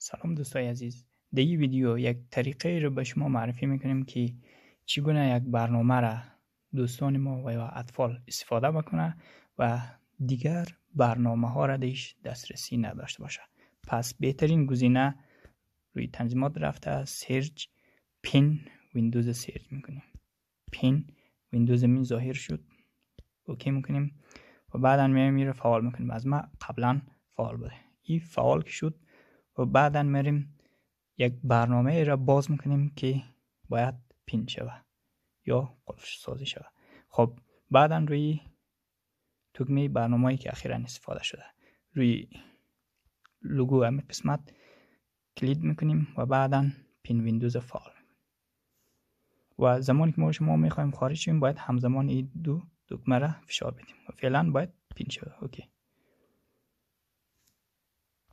سلام دوستای عزیز. در این ویدیو یک طریقه رو به شما معرفی میکنیم که چگونه یک برنامه را دوستان ما و یا اطفال استفاده بکنه و دیگر برنامه ها را دیش دسترسی نداشته باشه. پس بهترین گزینه روی تنظیمات رفته سرچ پین ویندوز سرچ میکنیم. پین ویندوز من ظاهر شد، اوکی میکنیم و بعدا میریم فعال میکنیم. از ما قبلا فعال بوده، این فعال که شد و بعدا میریم یک برنامه را باز میکنیم که باید پین شود یا قفل سازی شود. خب بعدا روی تکمه برنامه‌ای که اخیراً استفاده شده روی لوگو همین قسمت کلید میکنیم و بعدا پین ویندوز فعال میکنیم. و زمانی که ما شما میخوایم خارج شیم باید همزمان این دو دکمه را فشار بدیم و فعلا باید پین شود. اوکی.